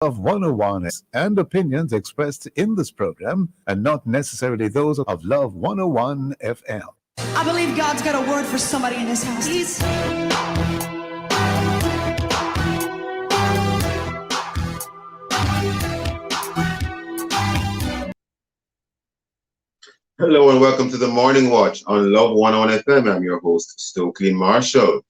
of 101 and opinions expressed in this program and not necessarily those of Love 101 FM. I believe God's got a word for somebody in this house. Hello and welcome to the Morning Watch on Love 101 FM. I'm your host, Stokely Marshall.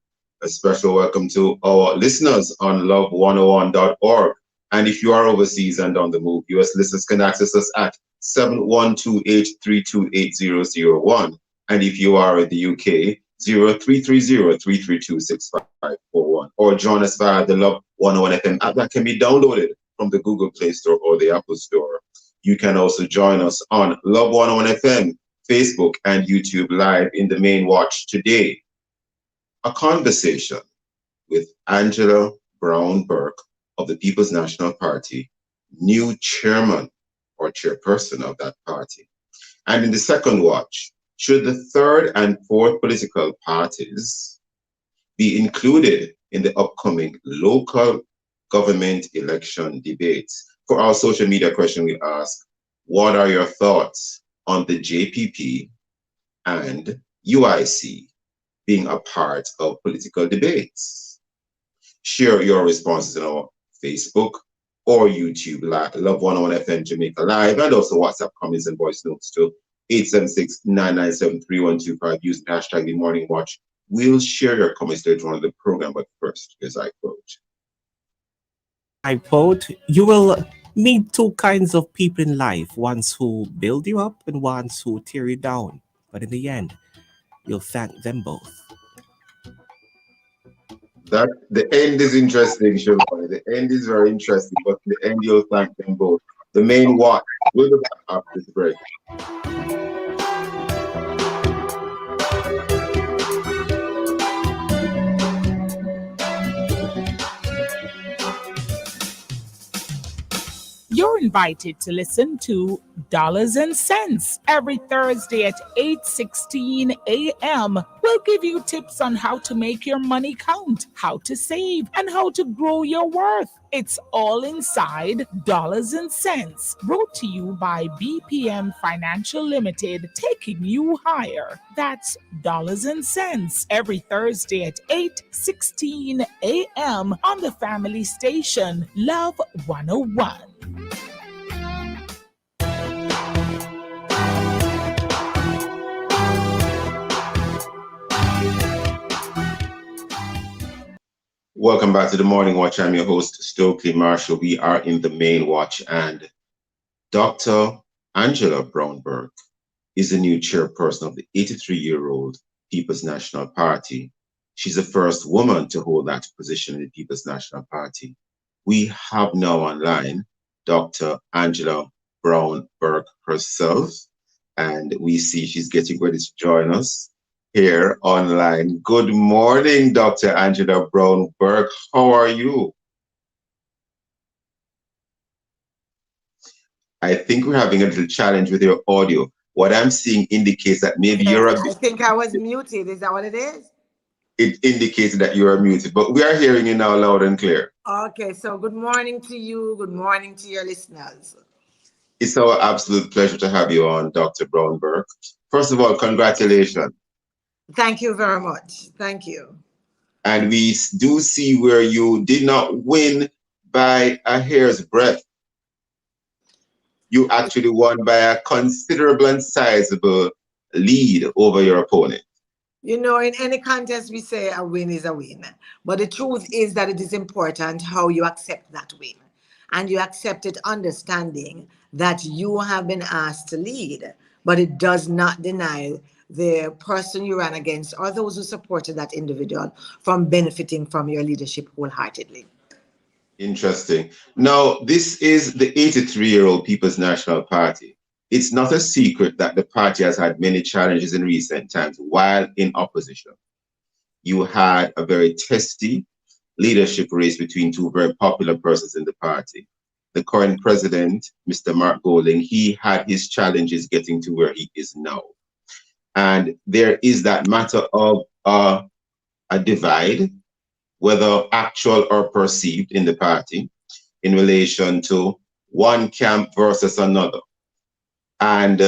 A special welcome to our listeners on love101.org. And if you are overseas and on the move, US listeners can access us at 7128328001. And if you are in the UK, 0330-332-6541. Or join us via the Love 101 FM app that can be downloaded from the Google Play Store or the Apple Store. You can also join us on Love 101 FM, Facebook, and YouTube Live in the main watch today. A conversation with Angela Brown Burke of the People's National Party, new chairman or chairperson of that party. And in the second watch, should the third and fourth political parties be included in the upcoming local government election debates? For our social media question, we ask, what are your thoughts on the JPP and UIC being a part of political debates? Share your responses on our Facebook or YouTube Love 101 FM Jamaica Live, and also WhatsApp comments and voice notes to 876-997-3125 using hashtag The Morning Watch. We'll share your comments later on in the program, but first, as I quote. I quote, you will meet two kinds of people in life, ones who build you up and ones who tear you down. But in the end, you'll thank them both. That the end is interesting, Shivani. The end is very interesting, but in the end you'll thank them both. The main watch will be back after this break. You're invited to listen to Dollars and Cents every Thursday at 8:16 a.m. We'll give you tips on how to make your money count, how to save, and how to grow your worth. It's all inside Dollars and Cents, brought to you by BPM Financial Limited, taking you higher. That's Dollars and Cents every Thursday at 8:16 a.m. on the family station, Love 101. Welcome back to the Morning Watch. I'm your host, Stokely Marshall. We are in the main watch, and Dr. Angela Brown Burke is the new chairperson of the 83-year-old People's National Party. She's the first woman to hold that position in the People's National Party. We have now online Dr. Angela Brown Burke herself, and we see she's getting ready to join us here online. Good morning, Dr. Angela Brown Burke. How are you? I think we're having a little challenge with your audio. What I'm seeing indicates that maybe you're a bit... I think I was muted. Is that what it is? It indicates that you are muted, but we are hearing you now loud and clear. Okay, so good morning to you. Good morning to your listeners. It's our absolute pleasure to have you on, Dr. Brown Burke. First of all, congratulations. Thank you very much. Thank you. And we do see where you did not win by a hair's breadth. You actually won by a considerable and sizable lead over your opponent. You know, in any contest, we say a win is a win. But the truth is that it is important how you accept that win. And you accept it understanding that you have been asked to lead, but it does not deny the person you ran against or those who supported that individual from benefiting from your leadership wholeheartedly. Interesting. Now, this is the 83-year-old People's National Party. It's not a secret that the party has had many challenges in recent times while in opposition. You had a very testy leadership race between two very popular persons in the party. The current president, Mr. Mark Golding, he had his challenges getting to where he is now. And there is that matter of a divide, whether actual or perceived in the party. in relation to one camp versus another. And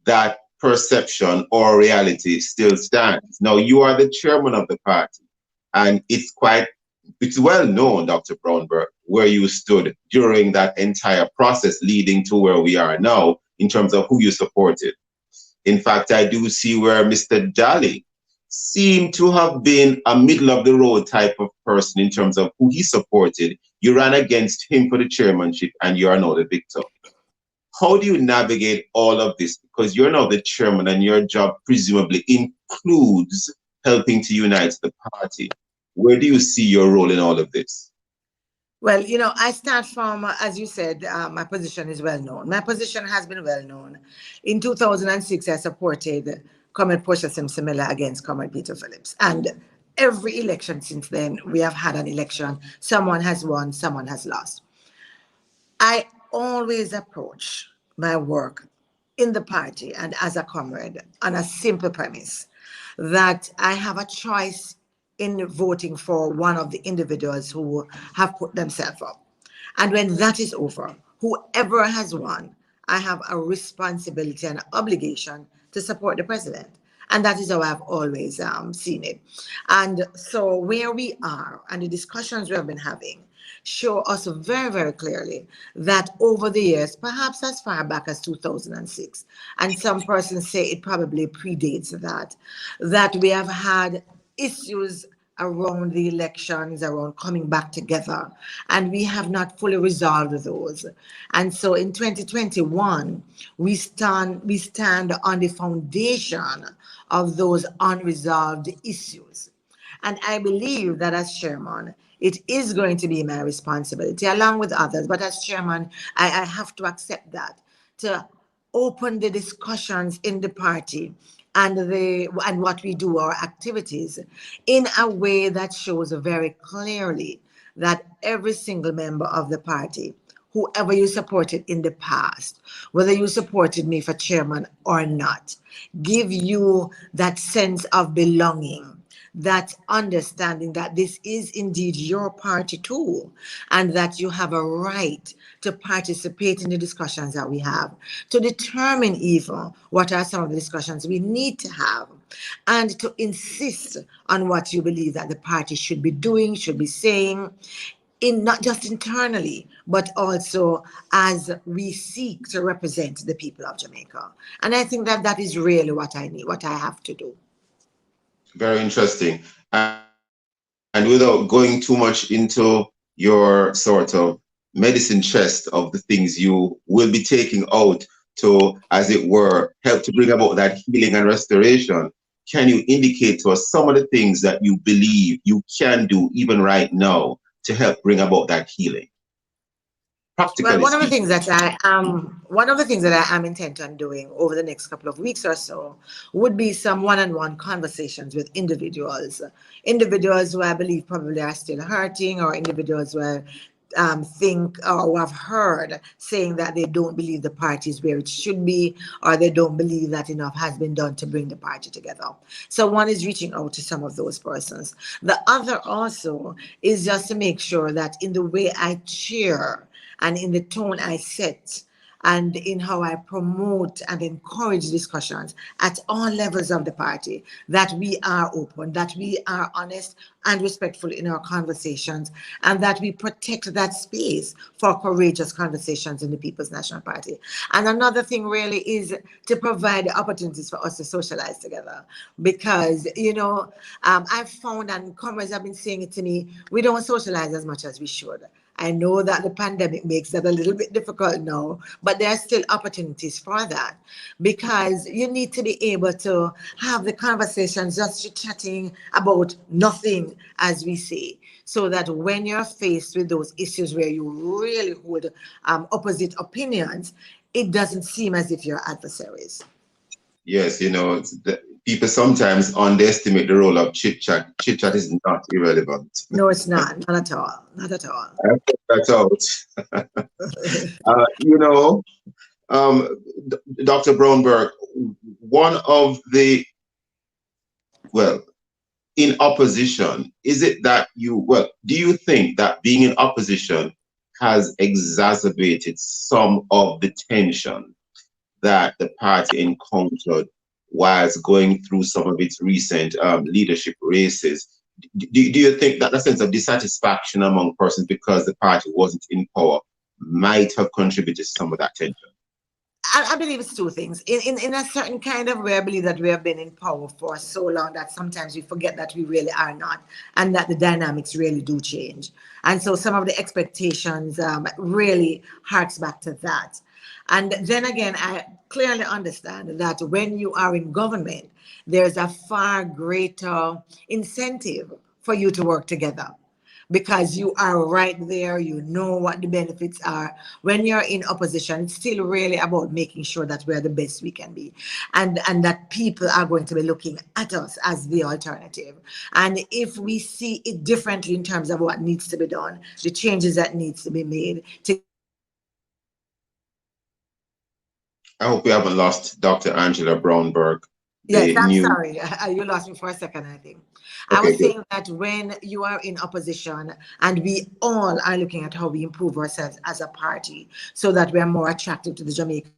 that perception or reality still stands. Now, you are the chairman of the party, and it's well known, Dr. Brownberg, where you stood during that entire process leading to where we are now in terms of who you supported. In fact, I do see where Mr. Jolly seemed to have been a middle of the road type of person in terms of who he supported. You ran against him for the chairmanship and you are now the victor. How do you navigate all of this? Because you're now the chairman and your job presumably includes helping to unite the party. Where do you see your role in all of this? Well, you know, I start from, as you said, my position is well known. My position has been well known. In 2006, I supported Comrade Portia Simsimila against Comrade Peter Phillips. And every election since then, we have had an election. Someone has won, someone has lost. I always approach my work in the party and as a comrade on a simple premise that I have a choice in voting for one of the individuals who have put themselves up. And when that is over, whoever has won, I have a responsibility and obligation to support the president. And that is how I've always seen it. And so where we are and the discussions we have been having show us very, very clearly that over the years, perhaps as far back as 2006, and some persons say it probably predates that we have had issues around the elections, around coming back together, and we have not fully resolved those. And so in 2021, we stand on the foundation of those unresolved issues. And I believe that as chairman, it is going to be my responsibility, along with others, but as chairman, I have to accept that, to open the discussions in the party and what we do, our activities, in a way that shows very clearly that every single member of the party, whoever you supported in the past, whether you supported me for chairman or not, give you that sense of belonging, that understanding that this is indeed your party too, and that you have a right to participate in the discussions that we have, to determine even what are some of the discussions we need to have, and to insist on what you believe that the party should be doing, should be saying, in not just internally, but also as we seek to represent the people of Jamaica. And I think that that is really what I need, what I have to do. Very interesting. And without going too much into your sort of medicine chest of the things you will be taking out to, as it were, help to bring about that healing and restoration, can you indicate to us some of the things that you believe you can do even right now to help bring about that healing? Well, one of the things that I am intent on doing over the next couple of weeks or so would be some one-on-one conversations with individuals who I believe probably are still hurting, or individuals who think or who have heard saying that they don't believe the party is where it should be, or they don't believe that enough has been done to bring the party together. So one is reaching out to some of those persons. The other also is just to make sure that in the way I cheer and in the tone I set, and in how I promote and encourage discussions at all levels of the party, that we are open, that we are honest and respectful in our conversations, and that we protect that space for courageous conversations in the People's National Party. And another thing really is to provide opportunities for us to socialize together, because, you know, I've found, and comrades have been saying it to me, we don't socialize as much as we should. I know that the pandemic makes that a little bit difficult now, but there are still opportunities for that, because you need to be able to have the conversations just chatting about nothing, as we say, so that when you're faced with those issues where you really hold opposite opinions, it doesn't seem as if you're adversaries. Yes, you know, people sometimes underestimate the role of chit-chat. Chit-chat is not irrelevant. No, it's not. Not at all. Not at all. That's out. You know, Dr. Brownberg, one of the, well, in opposition, is it that do you think that being in opposition has exacerbated some of the tension that the party encountered whilst going through some of its recent leadership races. Do you think that a sense of dissatisfaction among persons because the party wasn't in power might have contributed to some of that tension? I believe it's two things. In a certain kind of way, I believe that we have been in power for so long that sometimes we forget that we really are not, and that the dynamics really do change. And so some of the expectations really harks back to that. And then again, I clearly understand that when you are in government, there's a far greater incentive for you to work together, because you are right there, you know what the benefits are. When you're in opposition, it's still really about making sure that we're the best we can be, and that people are going to be looking at us as the alternative. And if we see it differently in terms of what needs to be done, the changes that needs to be made to... I hope we haven't lost Dr. Angela Brownberg. Yes, I'm sorry. You lost me for a second, I think. I was saying that when you are in opposition, and we all are looking at how we improve ourselves as a party so that we are more attractive to the Jamaican.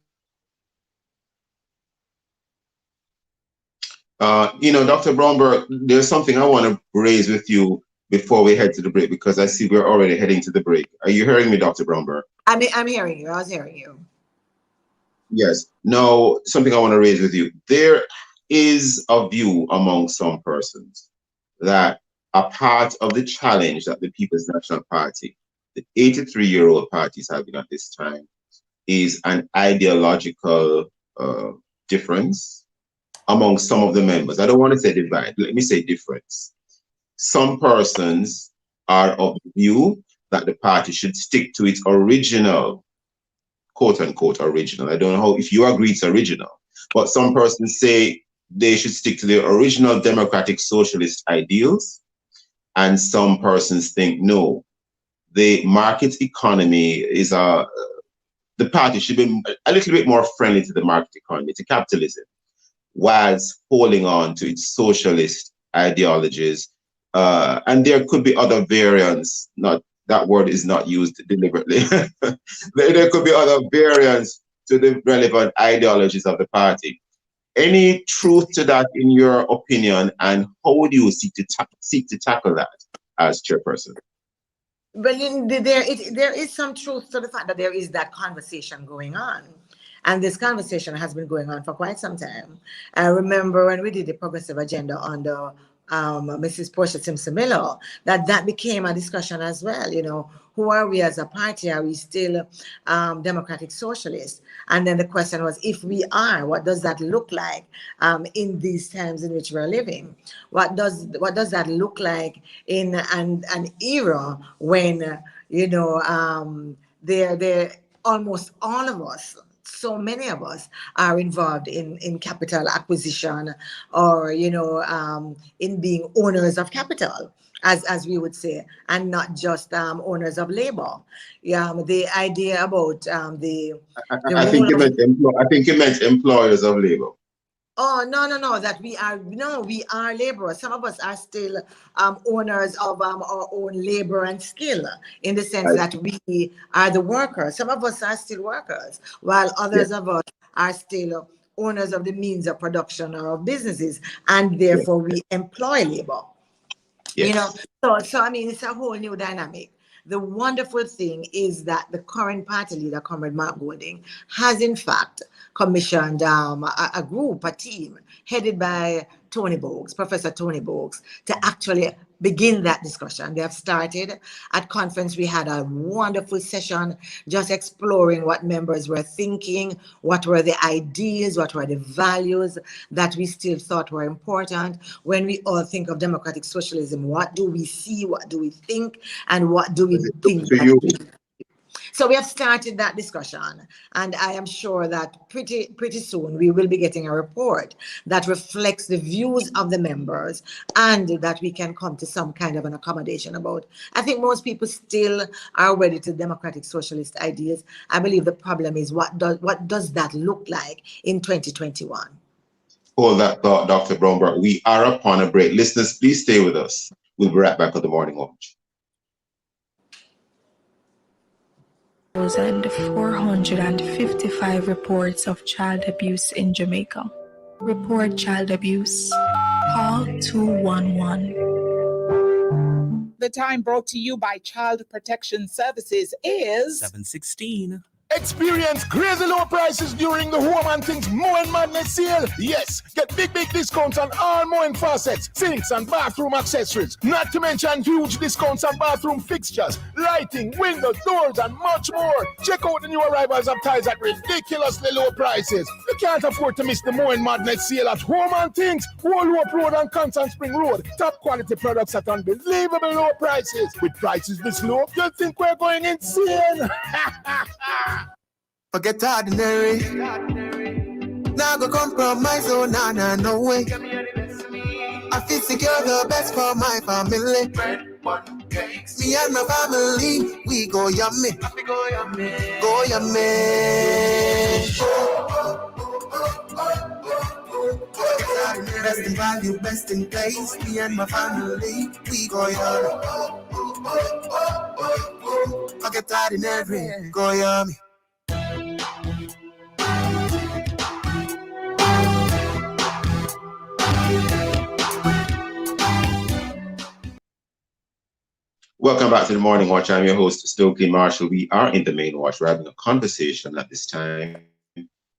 Dr. Brownberg, there's something I want to raise with you before we head to the break, because I see we're already heading to the break. Are you hearing me, Dr. Brownberg? I'm hearing you. I was hearing you. Yes. No, something I want to raise with you. There is a view among some persons that a part of the challenge that the People's National Party, the 83-year-old party, is having at this time is an ideological difference among some of the members. I don't want to say divide, let me say difference. Some persons are of the view that the party should stick to its original, quote unquote original. I don't know how, if you agree it's original, but some persons say they should stick to the original democratic socialist ideals. And some persons think, no, the market economy is the party should be a little bit more friendly to the market economy, to capitalism, whilst holding on to its socialist ideologies. And there could be other variants, not that word is not used deliberately. There could be other variants to the relevant ideologies of the party. Any truth to that in your opinion, and how would you seek to tackle that as chairperson? Well, there is some truth to the fact that there is that conversation going on. And this conversation has been going on for quite some time. I remember when we did the progressive agenda under Mrs. Portia Simpson Miller, that became a discussion as well. You know, who are we as a party? Are we still democratic socialists? And then the question was, if we are, what does that look like in these times in which we're living? What does that look like in an era when, they're almost all of us, so many of us are involved in capital acquisition, or in being owners of capital, as we would say, and not just owners of labor. The idea about I think you meant employers of labor. Oh, no, that we are laborers. Some of us are still owners of our own labor and skill, in the sense that we are the workers. Some of us are still workers, while others of us are still owners of the means of production or of businesses, and therefore we employ labor. Yes. So I mean, it's a whole new dynamic. The wonderful thing is that the current party leader, Comrade Mark Golding, has in fact commissioned a group, a team, headed by Tony Bogues, Professor Tony Bogues, to actually begin that discussion. They have started. At conference, we had a wonderful session just exploring what members were thinking, what were the ideas, what were the values that we still thought were important. When we all think of democratic socialism, what do we see, what do we think, and what do we think? So we have started that discussion, and I am sure that pretty soon we will be getting a report that reflects the views of the members, and that we can come to some kind of an accommodation about. I think most people still are wedded to democratic socialist ideas. I believe the problem is what does that look like in 2021? Hold that thought, Dr. Brownberg. We are upon a break. Listeners, please stay with us. We'll be right back with the Morning Watch. 455 reports of child abuse in Jamaica. Report child abuse. Call 211. The time brought to you by Child Protection Services is 7:16. Experience crazy low prices during the Home and Things Moen Madness sale. Yes, get big discounts on all Moen faucets, sinks and bathroom accessories. Not to mention huge discounts on bathroom fixtures, lighting, windows, doors and much more. Check out the new arrivals of tiles at ridiculously low prices. You can't afford to miss the Moen Madness sale at Home and Things, Wallop Road and Constant Spring Road. Top quality products at unbelievable low prices. With prices this low, you'll think we're going insane. Forget ordinary. Now go compromise, oh nah, no way. I feel secure the best for my family. Me and my family, we go yummy. Go yummy. Best in value, best in place. Me and my family, we go yummy. Forget ordinary, go yummy. Welcome back to the Morning Watch. I'm your host, Stokely Marshall. We are in the main watch. We're having a conversation at this time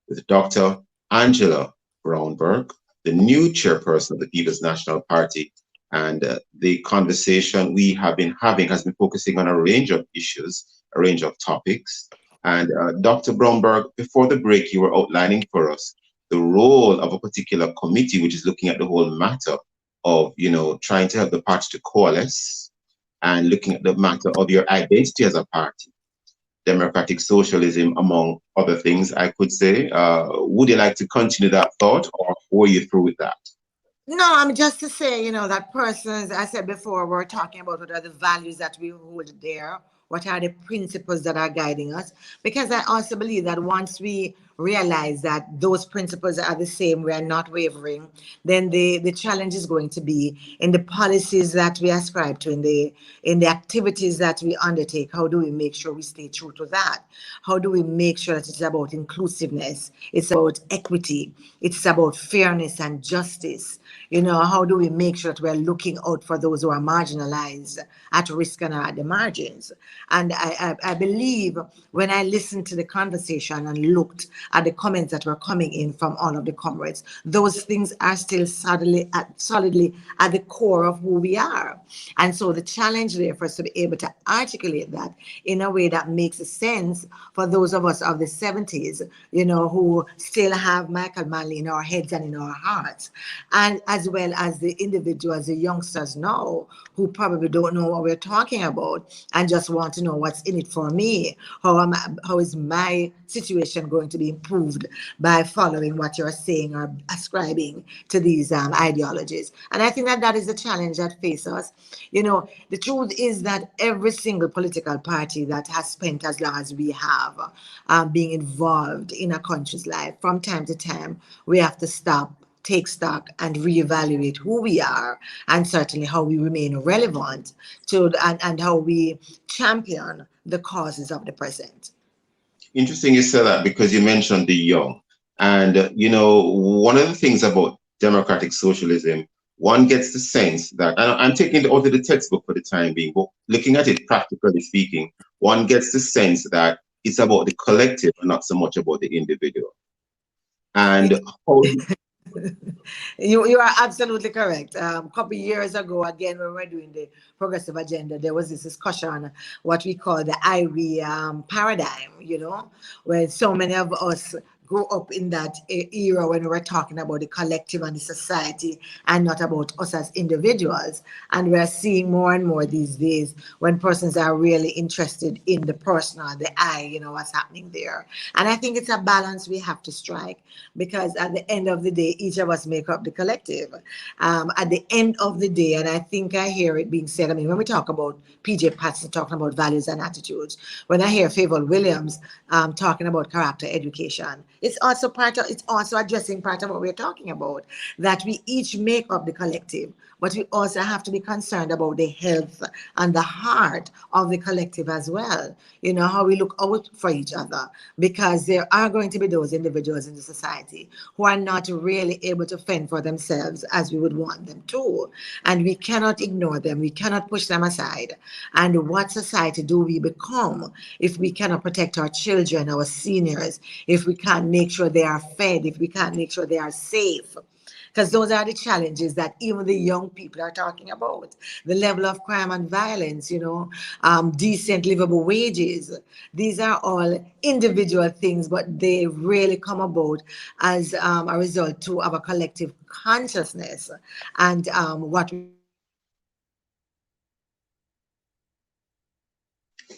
with Dr. Angela Brownberg, the new chairperson of the People's National Party. And the conversation we have been having has been focusing on a range of issues, a range of topics. And Dr. Brownberg, before the break, you were outlining for us the role of a particular committee, which is looking at the whole matter of, trying to help the party to coalesce, and looking at the matter of your identity as a party, democratic socialism, among other things, I could say. Would you like to continue that thought, or were you through with that? No, I'm just to say, that persons, I said before, we're talking about what are the values that we hold there, what are the principles that are guiding us, because I also believe that once we realize that those principles are the same, we are not wavering, then the challenge is going to be in the policies that we ascribe to, in the activities that we undertake. How do we make sure we stay true to that? How do we make sure that it's about inclusiveness, it's about equity, it's about fairness and justice? How do we make sure that we're looking out for those who are marginalized, at risk, and are at the margins? And I believe when I listened to the conversation and looked at the comments that were coming in from all of the comrades, those things are still solidly at the core of who we are. And so the challenge there for us to be able to articulate that in a way that makes sense for those of us of the 70s, who still have Michael Manley in our heads and in our hearts, and as well as the individuals, the youngsters now, who probably don't know what we're talking about and just want to know what's in it for me. How is my situation going to be improved by following what you're saying or ascribing to these ideologies? And I think that is the challenge that faces us. The truth is that every single political party that has spent as long as we have being involved in a country's life, from time to time, we have to stop, take stock, and reevaluate who we are, and certainly how we remain relevant to and how we champion the causes of the present. Interesting you said that, because you mentioned the young. And, one of the things about democratic socialism, one gets the sense that, and I'm taking it out of the textbook for the time being, but looking at it practically speaking, one gets the sense that it's about the collective and not so much about the individual. And how You are absolutely correct. A couple of years ago, again, when we were doing the progressive agenda, there was this discussion on what we call the IRE paradigm, where so many of us grew up in that era when we were talking about the collective and the society and not about us as individuals. And we're seeing more and more these days when persons are really interested in the personal, the I, what's happening there. And I think it's a balance we have to strike, because at the end of the day, each of us make up the collective. At the end of the day, and I think I hear it being said, when we talk about PJ Patterson talking about values and attitudes, when I hear Favour Williams talking about character education, it's also addressing part of what we're talking about, that we each make up the collective, but we also have to be concerned about the health and the heart of the collective as well. You know, how we look out for each other, because there are going to be those individuals in the society who are not really able to fend for themselves as we would want them to. And we cannot ignore them. We cannot push them aside. And what society do we become if we cannot protect our children, our seniors, if we can't make sure they are fed, if we can't make sure they are safe? Because those are the challenges that even the young people are talking about. The level of crime and violence, you know, decent livable wages. These are all individual things, but they really come about as a result to our collective consciousness and what.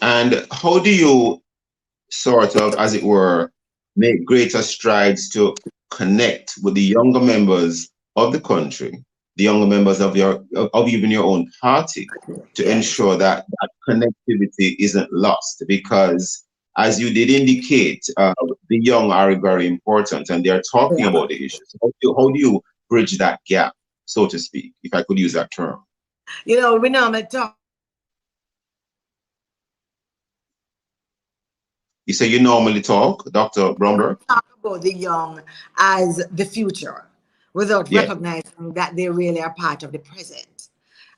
And how do you sort of, as it were, make greater strides to connect with the younger members of the country, the younger members of even your own party, to ensure that that connectivity isn't lost? Because, as you did indicate, the young are very important, and they're talking about the issues. How do you bridge that gap, so to speak, if I could use that term? You know, we normally talk. You say you normally talk, Dr. Bromberg? Talk about the young as the future without recognizing that they really are part of the present.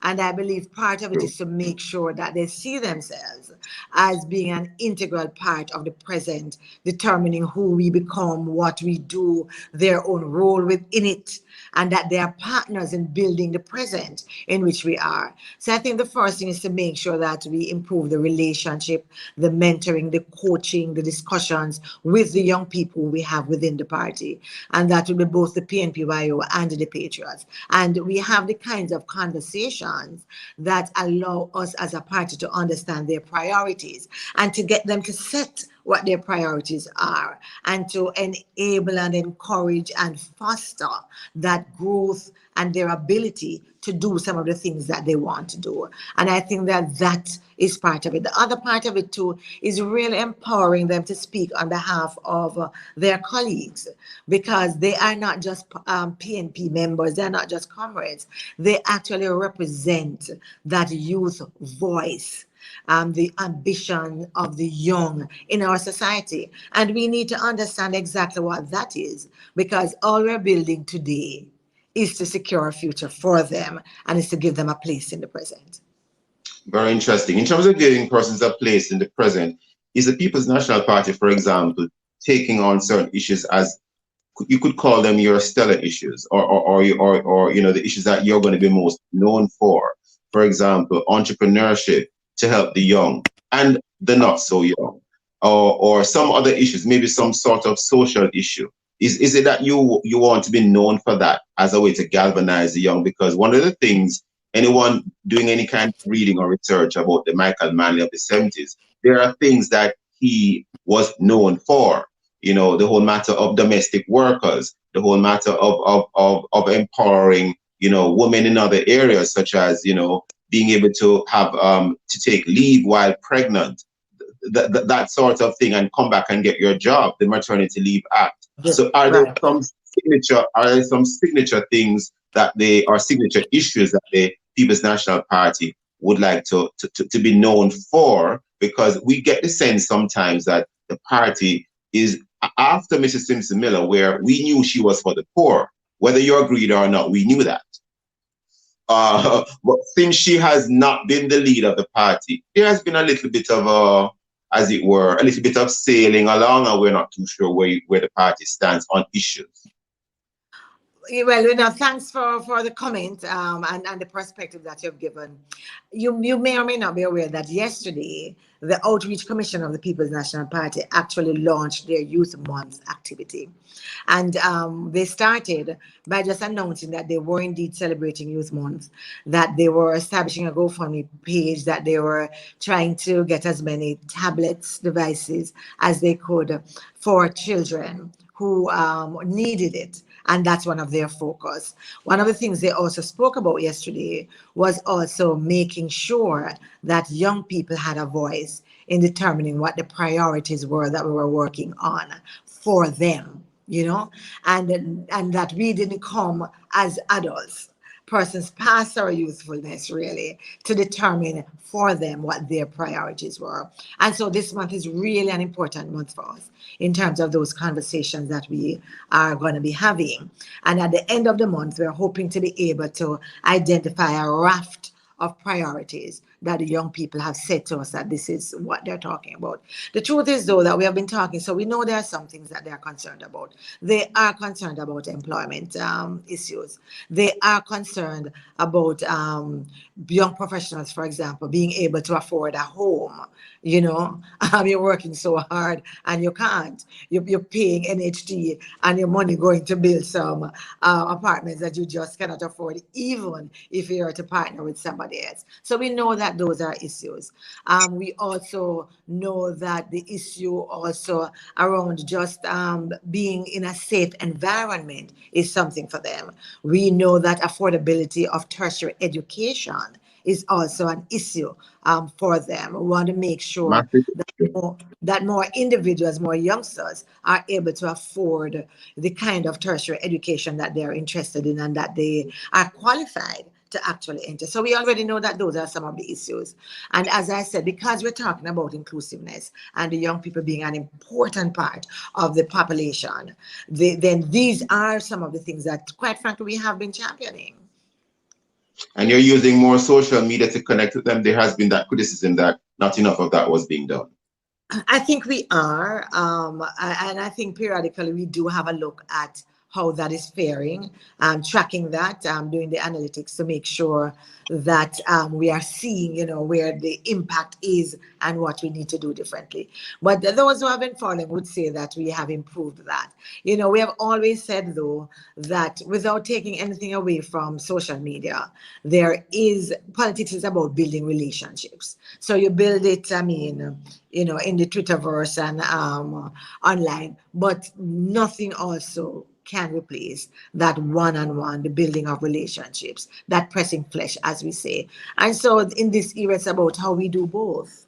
And I believe part of it is to make sure that they see themselves as being an integral part of the present, determining who we become, what we do, their own role within it, and that they are partners in building the present in which we are. So I think the first thing is to make sure that we improve the relationship, the mentoring, the coaching, the discussions with the young people we have within the party. And that will be both the PNPYO and the Patriots. And we have the kinds of conversations that allow us as a party to understand their priorities and to get them to set what their priorities are, and to enable and encourage and foster that growth and their ability to do some of the things that they want to do. And I think that that is part of it. The other part of it too is really empowering them to speak on behalf of their colleagues, because they are not just PNP members, they're not just comrades, they actually represent that youth voice, the ambition of the young in our society. And we need to understand exactly what that is, because all we're building today is to secure a future for them, and is to give them a place in the present. Very interesting. In terms of giving persons a place in the present, is the People's National Party, for example, taking on certain issues as, you could call them your stellar issues, or you know, the issues that you're going to be most known for? For example, entrepreneurship to help the young and the not so young, or some other issues, maybe some sort of social issue. Is it that you want to be known for that as a way to galvanize the young? Because one of the things, anyone doing any kind of reading or research about the Michael Manley of the 70s, there are things that he was known for. You know, the whole matter of domestic workers, the whole matter of empowering, you know, women in other areas, such as, you know, being able to have to take leave while pregnant, that sort of thing, and come back and get your job, the Maternity Leave Act. So are there some signature things that are signature issues that the People's National Party would like to be known for? Because we get the sense sometimes that the party is after Mrs. Simpson Miller, where we knew she was for the poor, whether you agreed or not, we knew that. But since she has not been the lead of the party, there has been a little bit of as it were, a little bit of sailing along, and we're not too sure where the party stands on issues. Well, you know, thanks for the comment and the perspective that you've given. You may or may not be aware that yesterday, the Outreach Commission of the People's National Party actually launched their Youth Month activity. And they started by just announcing that they were indeed celebrating Youth Month, that they were establishing a GoFundMe page, that they were trying to get as many tablets, devices as they could for children who needed it. And that's one of their focus. One of the things they also spoke about yesterday was also making sure that young people had a voice in determining what the priorities were that we were working on for them, you know, and that we didn't come as adults person's past or youthfulness, really, to determine for them what their priorities were. And so this month is really an important month for us in terms of those conversations that we are going to be having. And at the end of the month, we're hoping to be able to identify a raft of priorities that the young people have said to us that this is what they're talking about. The truth is, though, that we have been talking, so we know there are some things that they are concerned about. They are concerned about employment issues. They are concerned about young professionals, for example, being able to afford a home. You know, you're working so hard and you can't. You're paying NHT and your money going to build some apartments that you just cannot afford, even if you're to partner with somebody else. So we know that those are issues. We also know that the issue also around just being in a safe environment is something for them. We know that affordability of tertiary education is also an issue for them. We want to make sure that more individuals, more youngsters are able to afford the kind of tertiary education that they're interested in and that they are qualified to actually enter. So we already know that those are some of the issues. And as I said, because we're talking about inclusiveness and the young people being an important part of the population, then these are some of the things that, quite frankly, we have been championing. And you're using more social media to connect with them. There has been that criticism that not enough of that was being done. I think we are. And I think periodically we do have a look at how that is faring, tracking that, doing the analytics to make sure that we are seeing, you know, where the impact is and what we need to do differently. But those who have been following would say that we have improved that. You know, we have always said, though, that without taking anything away from social media, politics is about building relationships. So you build it, I mean, you know, in the Twitterverse and online, but nothing also can replace that one-on-one, the building of relationships, that pressing flesh, as we say. And so in this era, it's about how we do both.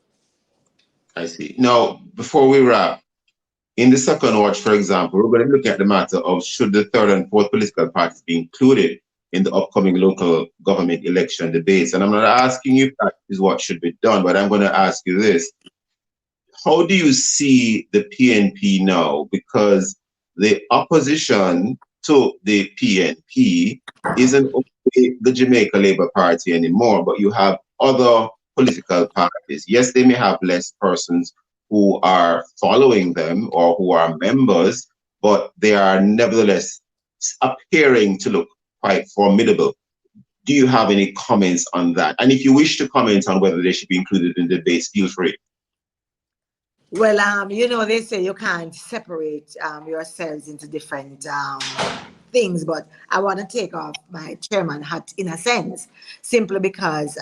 I see. Now, before we wrap, in the second watch, for example, we're going to look at the matter of should the third and fourth political parties be included in the upcoming local government election debates. And I'm not asking you if that is what should be done, but I'm going to ask you this. How do you see the PNP now? Because the opposition to the PNP isn't only the Jamaica Labour Party anymore, but you have other political parties. Yes, they may have less persons who are following them or who are members, but they are nevertheless appearing to look quite formidable. Do you have any comments on that? And if you wish to comment on whether they should be included in the debates, feel free. Well, you know, they say you can't separate yourselves into different things, but I want to take off my chairman hat in a sense, simply because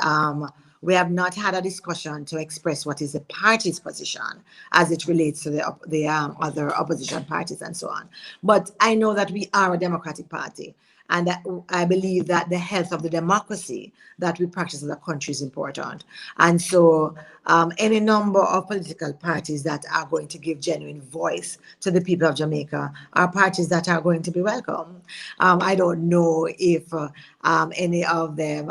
we have not had a discussion to express what is the party's position as it relates to the other opposition parties and so on. But I know that we are a democratic party. And I believe that the health of the democracy that we practice in the country is important. And so any number of political parties that are going to give genuine voice to the people of Jamaica are parties that are going to be welcome. I don't know if any of them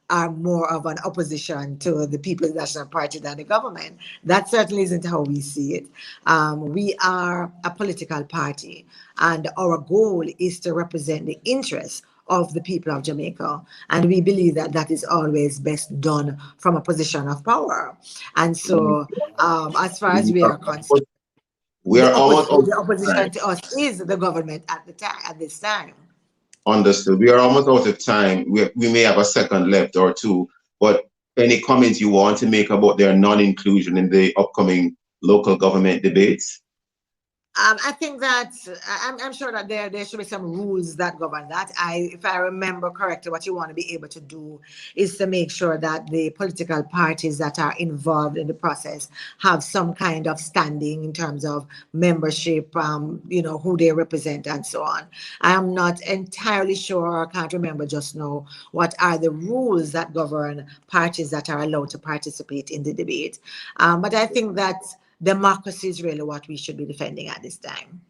are more of an opposition to the People's National Party than the government. That certainly isn't how we see it. We are a political party, and our goal is to represent the interests of the people of Jamaica. And we believe that that is always best done from a position of power. And so, as far as we are concerned, the opposition to us is the government at this time. Understood. We are almost out of time. We may have a second left or two, but any comments you want to make about their non-inclusion in the upcoming local government debates? I think that I'm sure that there should be some rules that govern that. If I remember correctly, what you want to be able to do is to make sure that the political parties that are involved in the process have some kind of standing in terms of membership, you know, who they represent and so on. I am not entirely sure, I can't remember just now, what are the rules that govern parties that are allowed to participate in the debate. But I think that democracy is really what we should be defending at this time.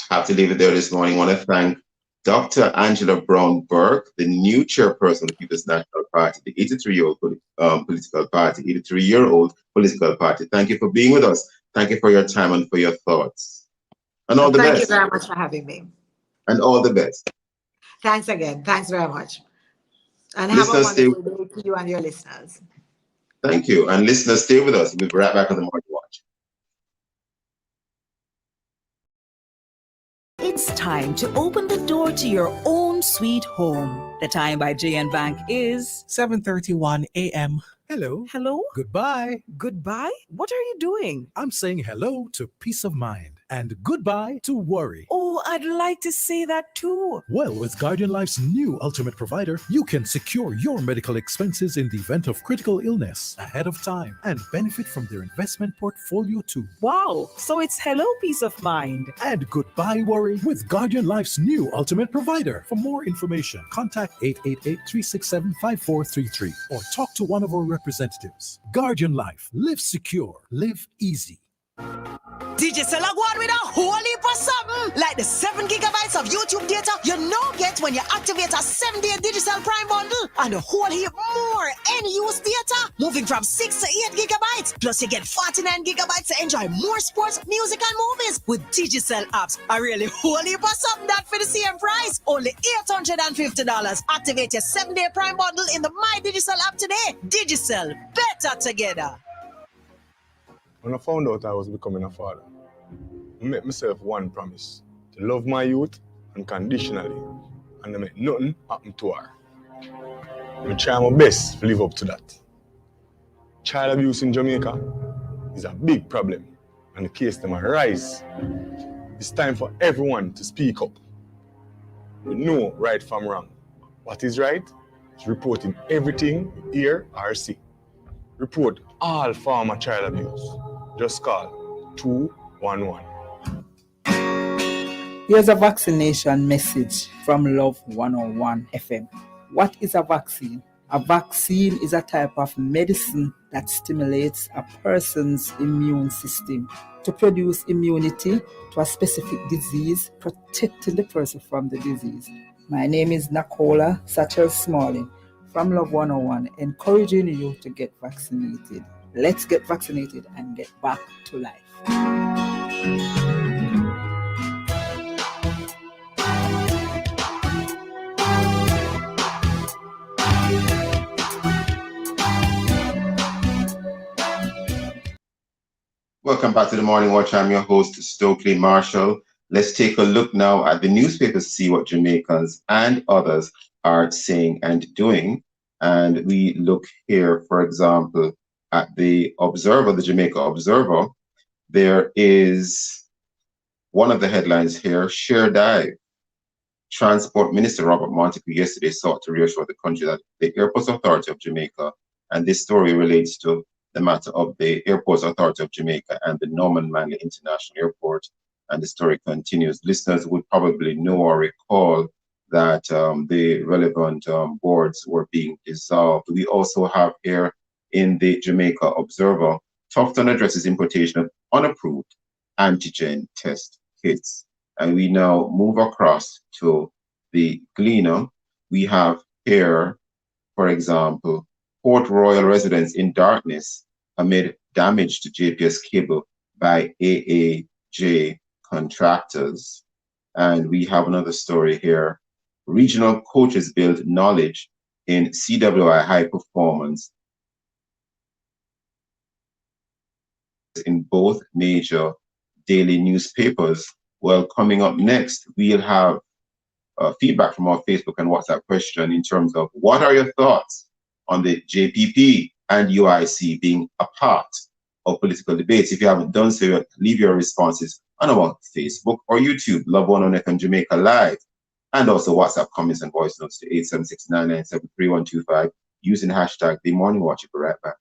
I have to leave it there this morning. I want to thank Dr. Angela Brown Burke, the new chairperson of the People's National Party, the 83-year-old political party, 83-year-old political party. Thank you for being with us. Thank you for your time and for your thoughts. And all the best. Thank you very much for having me. And all the best. Thanks again. Thanks very much. And have a wonderful day to you and your listeners. Thank you. And listeners, stay with us. We'll be right back on the Morning Watch. It's time to open the door to your own sweet home. The time by JN Bank is 7:31 a.m. Hello. Hello? Goodbye. Goodbye? What are you doing? I'm saying hello to peace of mind and goodbye to worry. Oh, I'd like to say that too. Well, with Guardian Life's new Ultimate Provider, you can secure your medical expenses in the event of critical illness ahead of time and benefit from their investment portfolio too. Wow, so it's hello peace of mind. And goodbye worry with Guardian Life's new Ultimate Provider. For more information, contact 888-367-5433 or talk to one of our representatives. Guardian Life. Live secure. Live easy. Digicel are going with a whole heap of something. Like the 7 gigabytes of YouTube data you now get when you activate a 7-day Digicel Prime bundle. And a whole heap more end-use data. Moving from 6 to 8 gigabytes. Plus you get 49 gigabytes to enjoy more sports, music and movies. With Digicel apps, a really whole heap of something that for the same price. Only $850. Activate your 7-day Prime bundle in the My Digicel app today. Digicel, better together. When I found out I was becoming a father, I made myself one promise, to love my youth unconditionally and to make nothing happen to her. I try my best to live up to that. Child abuse in Jamaica is a big problem and the case them rise. It's time for everyone to speak up. We know right from wrong. What is right is reporting everything you hear or see. Report all form of child abuse. Just call 211. Here's a vaccination message from Love 101 FM. What is a vaccine? A vaccine is a type of medicine that stimulates a person's immune system to produce immunity to a specific disease, protecting the person from the disease. My name is Nicola Satchel-Smalling from Love 101, encouraging you to get vaccinated. Let's get vaccinated and get back to life. Welcome back to the Morning Watch. I'm your host, Stokely Marshall. Let's take a look now at the newspapers to see what Jamaicans and others are saying and doing. And we look here, for example, at the Observer, the Jamaica Observer. There is one of the headlines here, Share Dive. Transport Minister Robert Montague yesterday sought to reassure the country that the Airports Authority of Jamaica, and this story relates to the matter of the Airports Authority of Jamaica and the Norman Manley International Airport. And the story continues. Listeners would probably know or recall that the relevant boards were being dissolved. We also have here in the Jamaica Observer, Tufton addresses importation of unapproved antigen test kits. And we now move across to the Gleaner. We have here, for example, Port Royal residents in darkness amid damage to JPS cable by AAJ contractors. And we have another story here. Regional coaches build knowledge in CWI high performance in both major daily newspapers. Well, coming up next, we'll have feedback from our Facebook and WhatsApp question in terms of what are your thoughts on the JPP and UIC being a part of political debates. If you haven't done so, leave your responses on our Facebook or YouTube, Love 101 FM Jamaica Live, and also WhatsApp comments and voice notes to 876-997-3125 using the hashtag The Morning Watch. We'll be right back.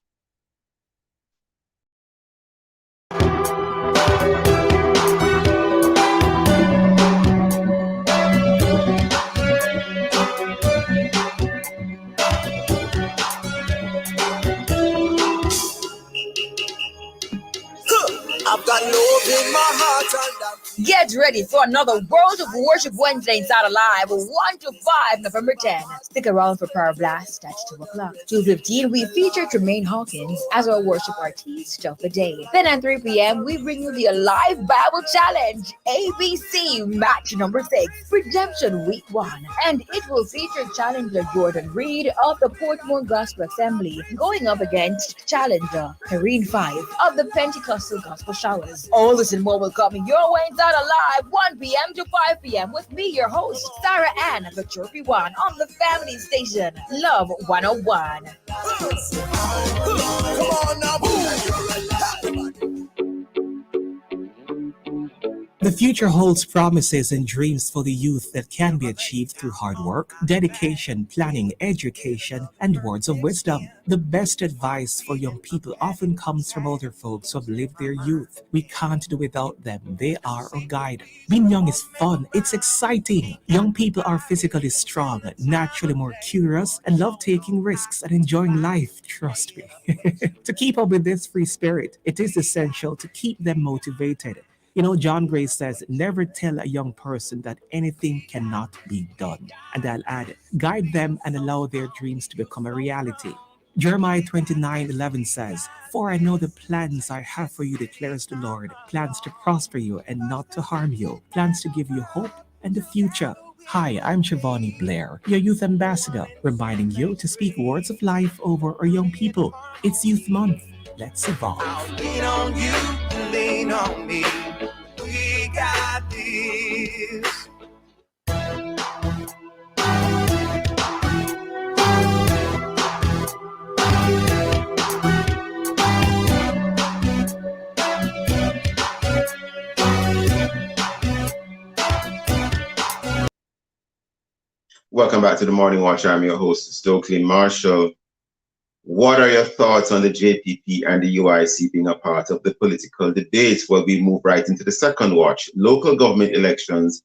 I've got love in my heart and that. Get ready for another World of Worship Wednesday inside Alive, 1 to 5, November 10. Stick around for Power Blast at 2 o'clock. 2:15, we feature Tremaine Hawkins as our worship artist of the day. Then at 3 p.m., we bring you the Alive Bible Challenge, ABC, match number 6, Redemption Week 1. And it will feature challenger Jordan Reed of the Portmore Gospel Assembly going up against challenger Kareen 5 of the Pentecostal Gospel Showers. All this and more will come your way inside Alive, 1 p.m. to 5 p.m. with me, your host, Sarah Ann, the Chirpy One, on the family station, Love 101. Come on now, The future holds promises and dreams for the youth that can be achieved through hard work, dedication, planning, education, and words of wisdom. The best advice for young people often comes from older folks who have lived their youth. We can't do without them. They are our guide. Being young is fun. It's exciting. Young people are physically strong, naturally more curious, and love taking risks and enjoying life. Trust me. To keep up with this free spirit, it is essential to keep them motivated. You know, John Gray says, never tell a young person that anything cannot be done. And I'll add, guide them and allow their dreams to become a reality. Jeremiah 29:11 says, for I know the plans I have for you, declares the Lord, plans to prosper you and not to harm you, plans to give you hope and a future. Hi, I'm Shivani Blair, your youth ambassador, reminding you to speak words of life over our young people. It's Youth Month. Let's evolve. lean on you, lean on me. We got this. Welcome back to the Morning Watch. I'm your host, Stokely Marshall. What are your thoughts on the JPP and the UIC being a part of the political debates? Well, we move right into the second watch. Local government elections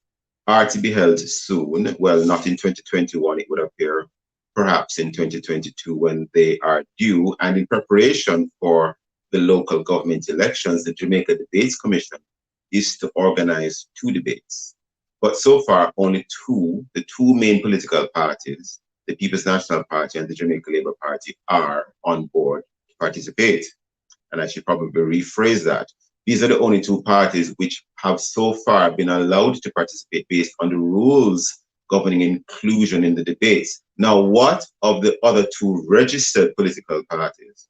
are to be held soon. Well, not in 2021, it would appear, perhaps in 2022 when they are due. And in preparation for the local government elections, the Jamaica Debates Commission is to organize 2 debates. But so far, only the two main political parties, the People's National Party and the Jamaica Labour Party, are on board to participate. And I should probably rephrase that. These are the only 2 parties which have so far been allowed to participate based on the rules governing inclusion in the debates. Now, what of the other 2 registered political parties?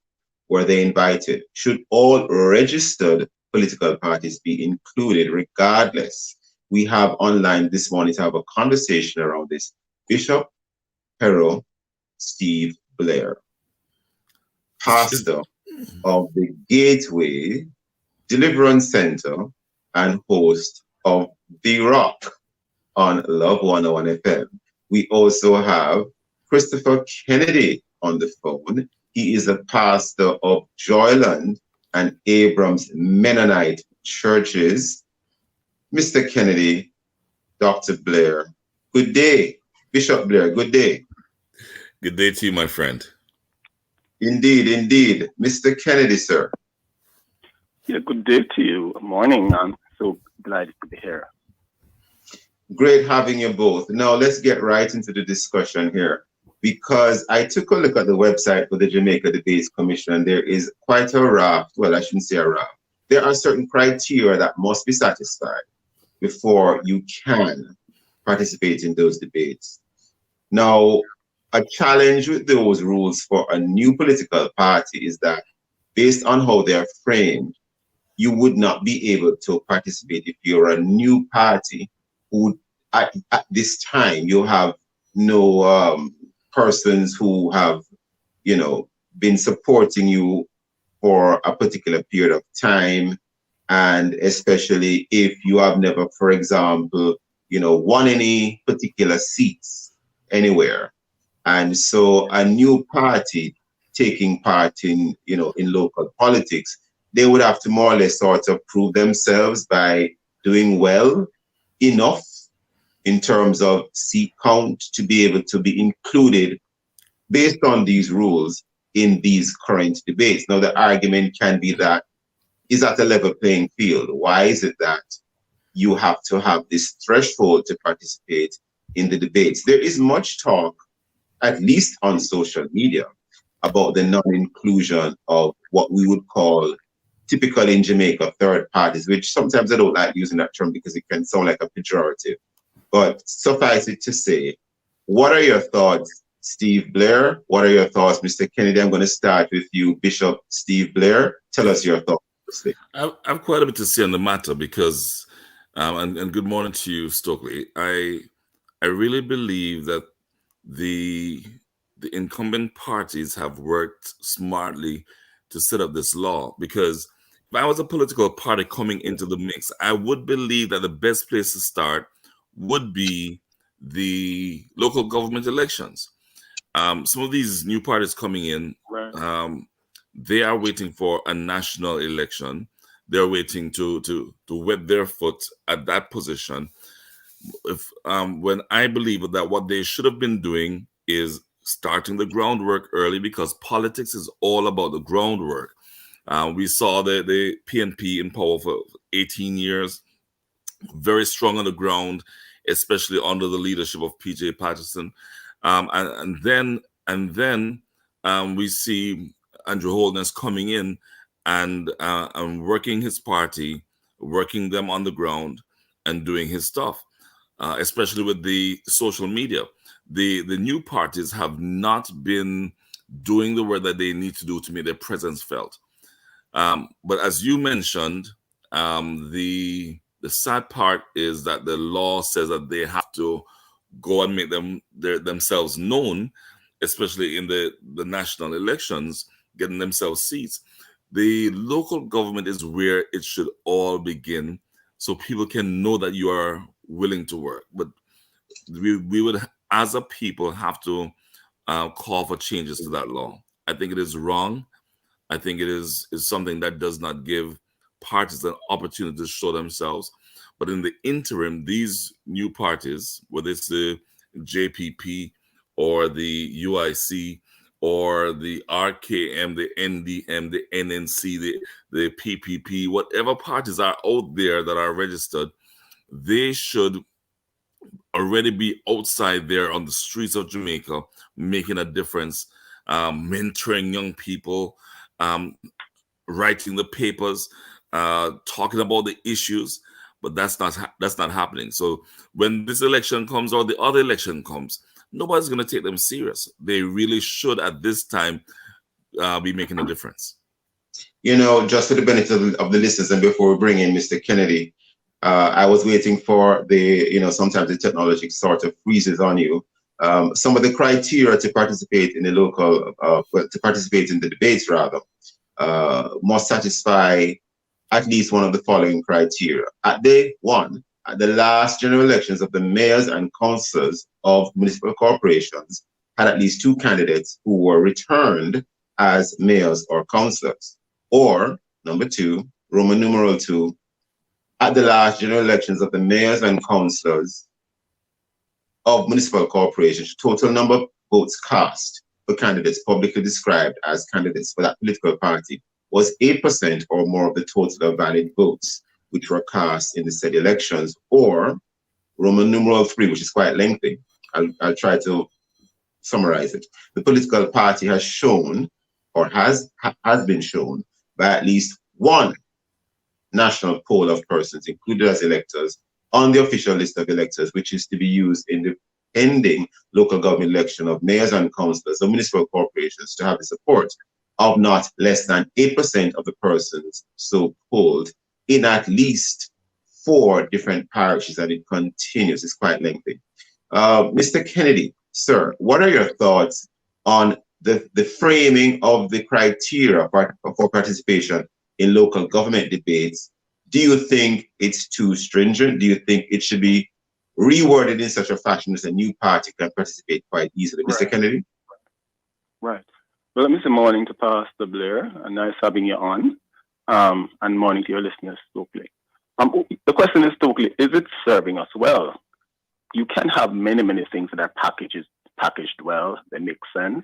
Were they invited? Should all registered political parties be included regardless? We have online this morning to have a conversation around this. Bishop Pero Steve Blair, pastor of the Gateway Deliverance Center and host of The Rock on Love 101 FM. We also have Christopher Kennedy on the phone. He is a pastor of Joyland and Abrams Mennonite churches. Mr. Kennedy, Dr. Blair, good day. Bishop Blair, good day. Good day to you, my friend. Indeed, indeed. Mr. Kennedy, sir. Yeah, good day to you. Morning. I'm so glad to be here. Great having you both. Now let's get right into the discussion here, because I took a look at the website for the Jamaica Debates Commission, and there is quite a raft. Well, I shouldn't say a raft. There are certain criteria that must be satisfied before you can participate in those debates. Now, a challenge with those rules for a new political party is that based on how they're framed, you would not be able to participate if you're a new party who at this time you have no persons who have, you know, been supporting you for a particular period of time, and especially if you have never, for example, you know, won any particular seats anywhere. And so a new party taking part in, you know, in local politics, they would have to more or less sort of prove themselves by doing well enough in terms of seat count to be able to be included based on these rules in these current debates. Now, the argument can be that is at a level playing field? Why is it that you have to have this threshold to participate in the debates? There is much talk, at least on social media, about the non-inclusion of what we would call, typically in Jamaica, third parties, which sometimes I don't like using that term because it can sound like a pejorative. But suffice it to say, what are your thoughts, Steve Blair? What are your thoughts, Mr. Kennedy? I'm going to start with you, Bishop Steve Blair. Tell us your thoughts. I've quite a bit to say on the matter because, and good morning to you, Stokely. I really believe that the incumbent parties have worked smartly to set up this law, because if I was a political party coming into the mix, I would believe that the best place to start would be the local government elections. Some of these new parties coming in, they are waiting for a national election. They're waiting to wet their foot at that position. When I believe that what they should have been doing is starting the groundwork early, because politics is all about the groundwork. We saw the PNP in power for 18 years, very strong on the ground, especially under the leadership of P.J. Patterson. And then we see Andrew Holness coming in and working his party, working them on the ground and doing his stuff, especially with the social media. The new parties have not been doing the work that they need to do to make their presence felt. But as you mentioned, the sad part is that the law says that they have to go and make themselves known, especially in the national elections, getting themselves seats. The local government is where it should all begin, so people can know that you are willing to work. But we would, as a people, have to call for changes to that law. I think it is wrong. I think it is something that does not give parties an opportunity to show themselves. But in the interim, these new parties, whether it's the JPP or the UIC or the RKM, the NDM, the NNC, the PPP, whatever parties are out there that are registered, they should already be outside there on the streets of Jamaica, making a difference, mentoring young people, writing the papers, talking about the issues. But that's not happening. So when this election comes or the other election comes, nobody's going to take them serious. They really should at this time be making a difference. You know, just for the benefit of the listeners, and before we bring in Mr. Kennedy, I was waiting for sometimes the technology sort of freezes on you. Some of the criteria to participate in the to participate in the debates rather, must satisfy at least one of the following criteria. At the last general elections of the mayors and councillors of municipal corporations had at least 2 candidates who were returned as mayors or councillors. Or, number 2, Roman numeral 2, at the last general elections of the mayors and councillors of municipal corporations, total number of votes cast for candidates publicly described as candidates for that political party was 8% or more of the total of valid votes which were cast in the said elections. Or Roman numeral 3, which is quite lengthy. I'll try to summarize it. The political party has shown, or has been shown, by at least one national poll of persons included as electors on the official list of electors, which is to be used in the pending local government election of mayors and councillors of municipal corporations, to have the support of not less than 8% of the persons so polled in at least 4 different parishes, and it continues. It's quite lengthy. Mr. Kennedy, sir, what are your thoughts on the framing of the criteria for participation in local government debates? Do you think it's too stringent? Do you think it should be reworded in such a fashion as a new party can participate quite easily? Right. Mr. Kennedy? Right. Well, let me say morning to Pastor Blair, and nice having you on, and morning to your listeners, Stokely. The question is, Stokely, is it serving us well? You can have many, many things that are packaged well, they make sense,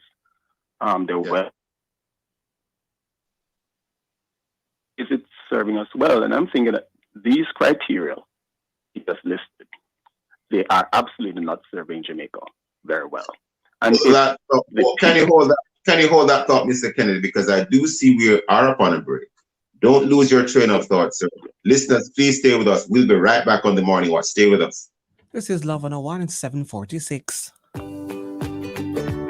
they're well. Is it serving us well. And I'm thinking that these criteria you just listed, they are absolutely not serving Jamaica very well. And can you hold that thought, Mr. Kennedy? Because I do see we are upon a break. Don't lose your train of thought, sir. Listeners, please stay with us. We'll be right back on the Morning Watch. Stay with us. This is Love 101 and 746.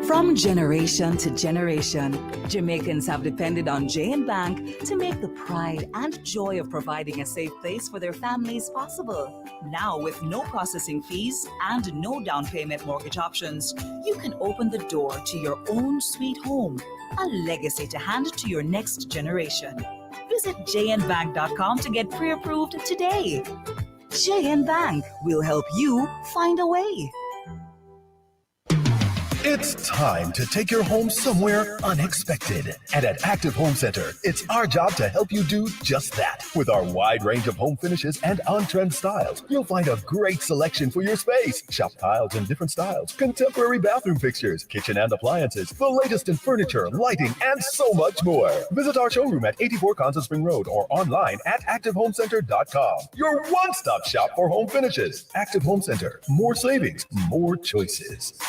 From generation to generation, Jamaicans have depended on J&B Bank to make the pride and joy of providing a safe place for their families possible. Now, with no processing fees and no down payment mortgage options, you can open the door to your own sweet home, a legacy to hand to your next generation. Visit jnbank.com to get pre-approved today. J&B Bank will help you find a way. It's time to take your home somewhere unexpected. And at Active Home Center, it's our job to help you do just that. With our wide range of home finishes and on-trend styles, you'll find a great selection for your space. Shop tiles in different styles, contemporary bathroom fixtures, kitchen and appliances, the latest in furniture, lighting, and so much more. Visit our showroom at 84 Constance Spring Road or online at ActiveHomeCenter.com. Your one-stop shop for home finishes. Active Home Center. More savings, more choices.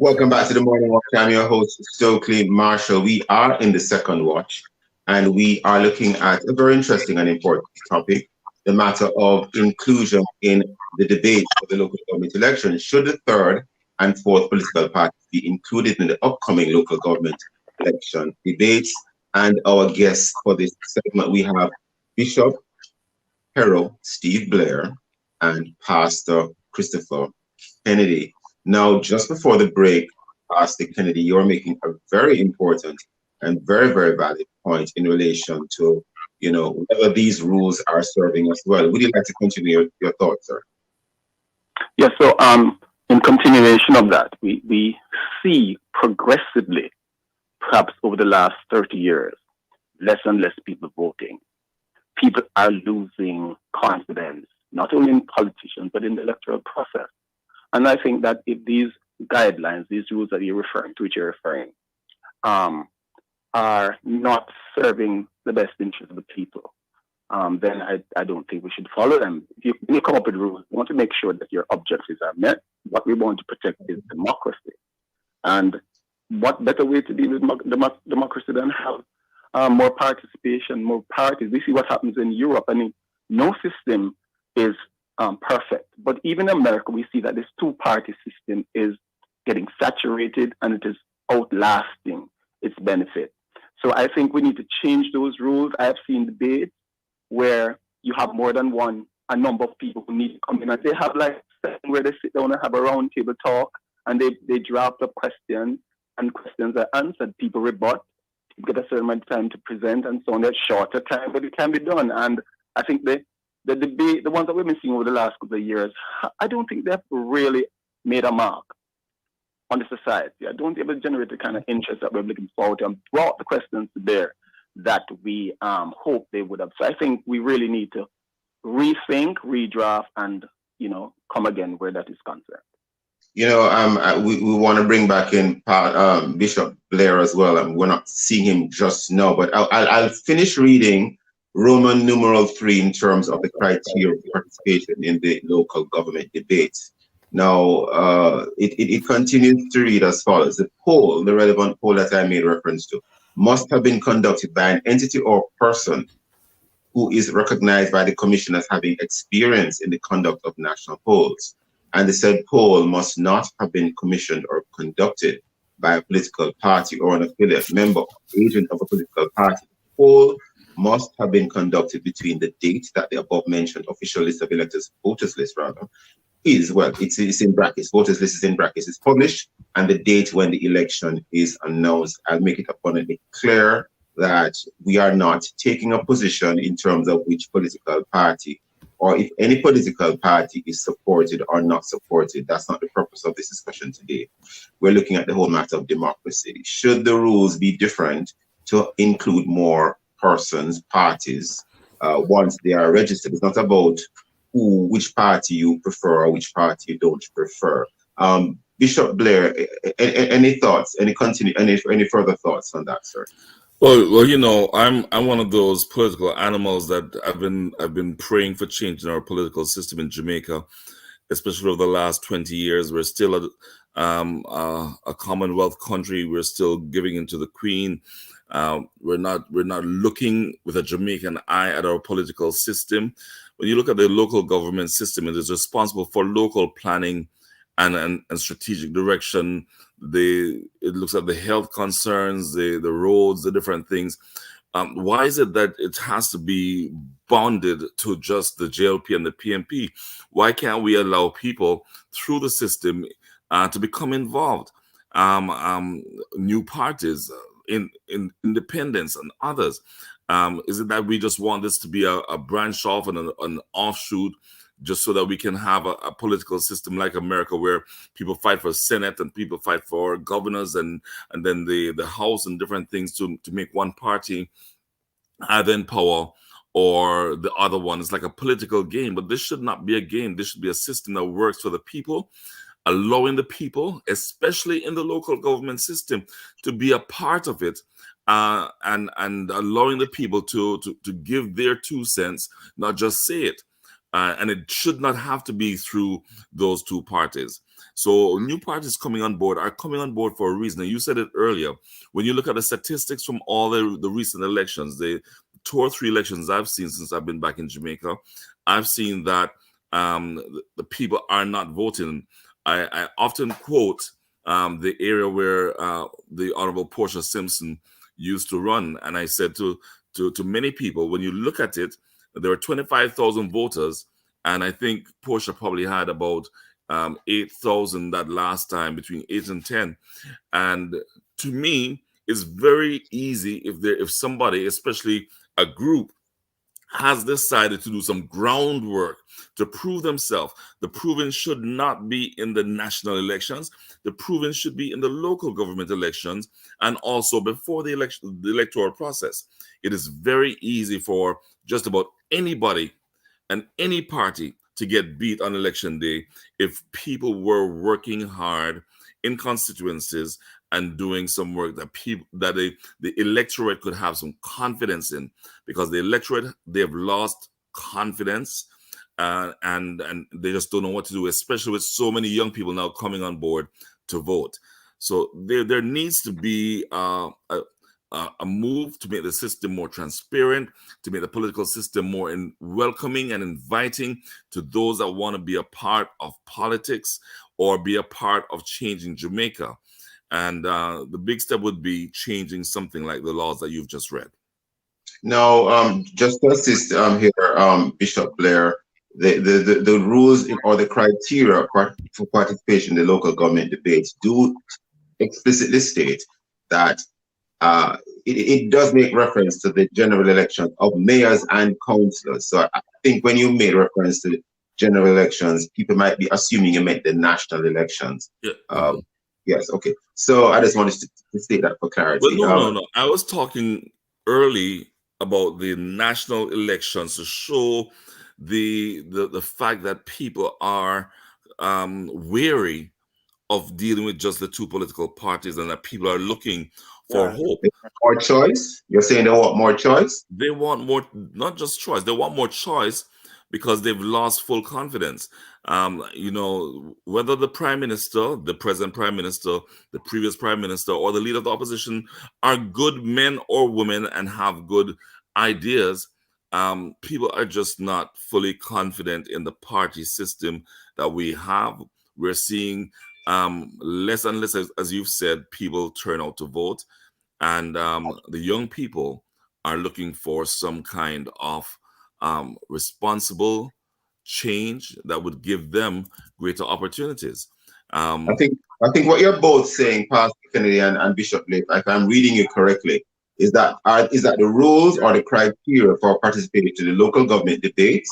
Welcome back to the Morning Watch. I'm your host, Stokely Marshall. We are in the second watch, and we are looking at a very interesting and important topic, the matter of inclusion in the debate for the local government election. Should the third and fourth political parties be included in the upcoming local government election debates? And our guests for this segment, we have Bishop Harold Steve Blair and Pastor Christopher Kennedy. Now, just before the break, Pastor Kennedy, you're making a very important and very, very valid point in relation to, whether these rules are serving us well. Would you like to continue your thoughts, sir? Yes, so in continuation of that, we see progressively, perhaps over the last 30 years, less and less people voting. People are losing confidence, not only in politicians, but in the electoral process. And I think that if these guidelines, these rules that you're referring to, are not serving the best interest of the people, then I don't think we should follow them. When you come up with rules, you want to make sure that your objectives are met. What we want to protect is democracy. And what better way to deal with democracy than have more participation, more parties? We see what happens in Europe. I mean, no system is perfect. But even in America, we see that this two-party system is getting saturated and it is outlasting its benefit. So I think we need to change those rules. I have seen debates where you have more than a number of people who need to come in, and they have like where they sit down and have a round table talk, and they draft up questions, and questions are answered. People rebut, people get a certain amount of time to present, and so on. There's shorter time, but it can be done. And I think the debate, the ones that we've been seeing over the last couple of years, I don't think they've really made a mark on the society. I don't think they've generated the kind of interest that we're looking forward to and brought the questions to bear that we hope they would have. So I think we really need to rethink, redraft, and, come again where that is concerned. We want to bring back in Bishop Blair as well, and we're not seeing him just now, but I'll finish reading Roman numeral 3 in terms of the criteria of participation in the local government debates. Now, it continues to read as follows. The relevant poll that I made reference to, must have been conducted by an entity or person who is recognized by the Commission as having experience in the conduct of national polls. And the said poll must not have been commissioned or conducted by a political party or an affiliate, member, or agent of a political party. The poll must have been conducted between the date that the above mentioned official list of electors, voters list rather, it's in brackets, voters list is in brackets, it's published, and the date when the election is announced. I'll make it abundantly clear that we are not taking a position in terms of which political party or if any political party is supported or not supported. That's not the purpose of this discussion today. We're looking at the whole matter of democracy. Should the rules be different to include more persons, parties, once they are registered? It's not about which party you prefer or which party you don't prefer. Bishop Blair, any thoughts? Any further thoughts on that, sir? Well, you know, I'm one of those political animals that I've been praying for change in our political system in Jamaica, especially over the last 20 years. We're still a Commonwealth country. We're still giving into the Queen. We're not looking with a Jamaican eye at our political system. When you look at the local government system, it is responsible for local planning and strategic direction. It looks at the health concerns, the roads, the different things. Why is it that it has to be bonded to just the JLP and the PNP? Why can't we allow people through the system to become involved? New parties, in independents and others. Is it that we just want this to be a branch off and an offshoot, just so that we can have a political system like America, where people fight for Senate and people fight for governors and then the House and different things to make one party either in power or the other one? It's like a political game, but this should not be a game. This should be a system that works for the people, allowing the people, especially in the local government system, to be a part of it, and allowing the people to give their 2 cents, not just say it. And it should not have to be through those two parties. So new parties coming on board are coming on board for a reason. And you said it earlier. When you look at the statistics from all the recent elections, the 2 or 3 elections I've seen since I've been back in Jamaica, I've seen that the people are not voting. I often quote the area where the Honorable Portia Simpson used to run. And I said to many people, when you look at it, there were 25,000 voters, and I think Portia probably had about 8,000 that last time, between 8 and 10. And to me, it's very easy if somebody, especially a group, has decided to do some groundwork to prove themselves. The proving should not be in the national elections. The proving should be in the local government elections, and also before the election, the electoral process. It is very easy for just about anybody and any party to get beat on election day if people were working hard in constituencies and doing some work that the electorate could have some confidence in, because the electorate, they've lost confidence and they just don't know what to do, especially with so many young people now coming on board to vote. So there needs to be a move to make the system more transparent, to make the political system more welcoming and inviting to those that want to be a part of politics or be a part of changing Jamaica. And the big step would be changing something like the laws that you've just read. Now, just to assist here, Bishop Blair, the rules or the criteria for participation in the local government debates do explicitly state that it does make reference to the general election of mayors and councillors. So I think when you made reference to general elections, people might be assuming you meant the national elections. Yeah. Yes, okay. So I just wanted to state that for clarity. Well, no. I was talking early about the national elections to show the fact that people are wary of dealing with just the 2 political parties, and that people are looking for hope. More choice? You're saying they want more choice? They want more, not just choice. They want more choice because they've lost full confidence. Whether the prime minister, the present prime minister, the previous prime minister, or the leader of the opposition are good men or women and have good ideas, people are just not fully confident in the party system that we have. We're seeing less and less, as you've said, people turn out to vote, and the young people are looking for some kind of responsible change that would give them greater opportunities. I think what you're both saying, Pastor Kennedy and Bishop Blake, if I'm reading you correctly, is that the rules or the criteria for participating in the local government debates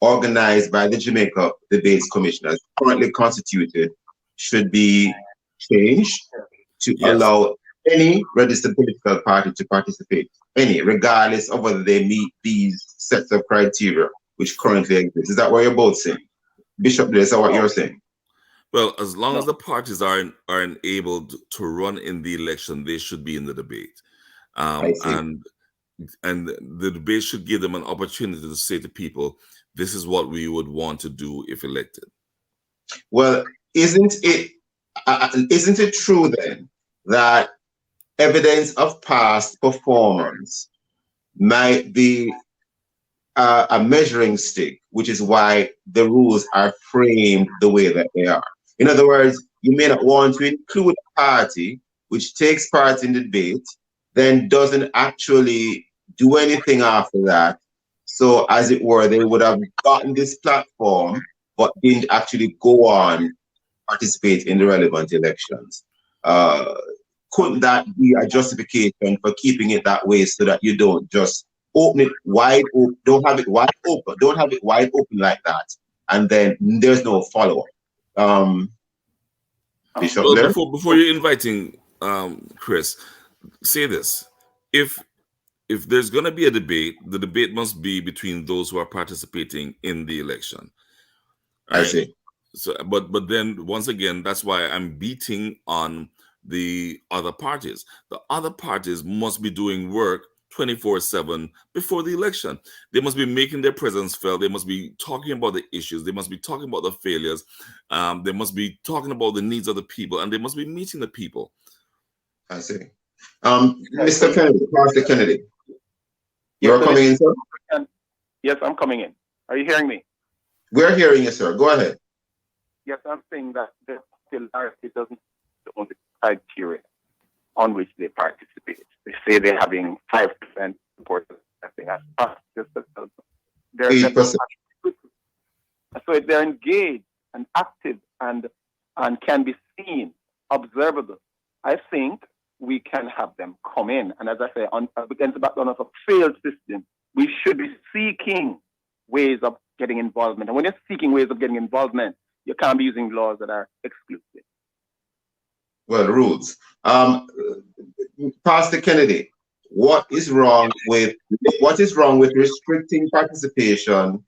organized by the Jamaica Debates Commission as currently constituted should be changed to allow any registered political party to participate, any, regardless of whether they meet these sets of criteria which currently exist. Is that what you're both saying? Bishop, is that what you're saying? Well, as long as the parties are enabled to run in the election, they should be in the debate. And the debate should give them an opportunity to say to people, this is what we would want to do if elected. Well, isn't it true then that evidence of past performance might be a measuring stick, which is why the rules are framed the way that they are? In other words, you may not want to include a party which takes part in the debate, then doesn't actually do anything after that. So, as it were, they would have gotten this platform, but didn't actually go on participate in the relevant elections. Couldn't that be a justification for keeping it that way, so that you don't just open it wide open, don't have it wide open like that, and then there's no follow-up? Bishop, well, before you're inviting Chris, say this: if there's going to be a debate, the debate must be between those who are participating in the election. Right? I see. So, but then once again, that's why I'm beating on the other parties. The other parties must be doing work 24/7 before the election. They must be making their presence felt. They must be talking about the issues. They must be talking about the failures. They must be talking about the needs of the people, and they must be meeting the people. I see. Mr. Kennedy, Pastor Kennedy, you're coming in, sir? Yes, I'm coming in. Are you hearing me? We're hearing you, sir. Go ahead. Yes, I'm saying that the popularity doesn't the only criteria on which they participate. They say they're having 5% support. I think that's they're 8%. So if they're engaged and active and can be seen, observable, I think we can have them come in. And as I say, against the background of a failed system, we should be seeking ways of getting involvement. And when you're seeking ways of getting involvement, you can't be using laws that are exclusive. Well, rules. Pastor Kennedy, what is wrong with restricting participation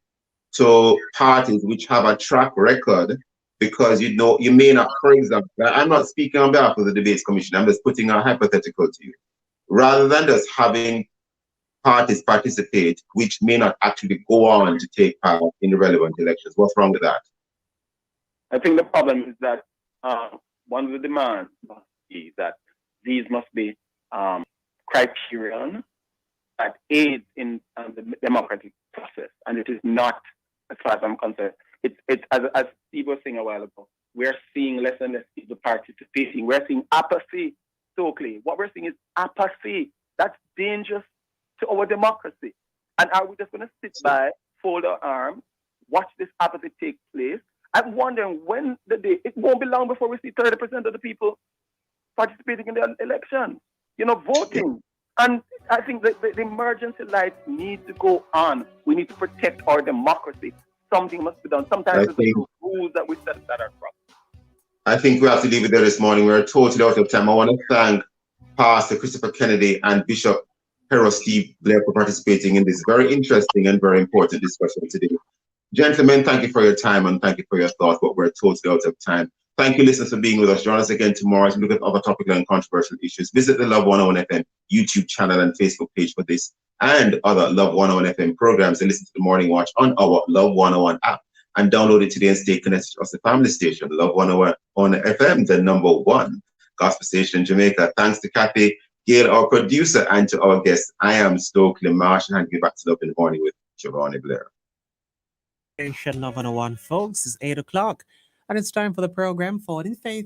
to parties which have a track record? Because you may not, for example, I'm not speaking on behalf of the Debates Commission, I'm just putting a hypothetical to you. Rather than just having parties participate which may not actually go on to take part in the relevant elections, what's wrong with that? I think the problem is that one of the demands must be that these must be criterion that aid in the democratic process, and it is not, as far as I'm concerned. It's as Steve was saying a while ago, we're seeing less and less people participating. We're seeing apathy, Stokely. What we're seeing is apathy. That's dangerous to our democracy. And are we just going to sit by, fold our arms, watch this apathy take place? I'm wondering when the day, it won't be long before we see 30% of the people participating in the election, voting. And I think that the emergency lights need to go on. We need to protect our democracy. Something must be done. Sometimes there's rules that we set that are wrong. I think we have to leave it there this morning. We're totally out of time. I want to thank Pastor Christopher Kennedy and Bishop Harold Steve Blair for participating in this very interesting and very important discussion today. Gentlemen, thank you for your time and thank you for your thoughts, but we're totally out of time. Thank you, listeners, for being with us. Join us again tomorrow as we look at other topical and controversial issues. Visit the Love 101 FM YouTube channel and Facebook page for this and other Love 101 FM programs, and listen to the Morning Watch on our Love 101 app. And download it today and stay connected to us, the family station, Love 101 FM, the #1 gospel station in Jamaica. Thanks to Kathy, Gail, our producer, and to our guests. I am Stokely Marsh, and I'll get back to Love in the Morning with Giovanni Blair. Station Love 101, folks, it's 8 o'clock, and it's time for the program Forward in Faith.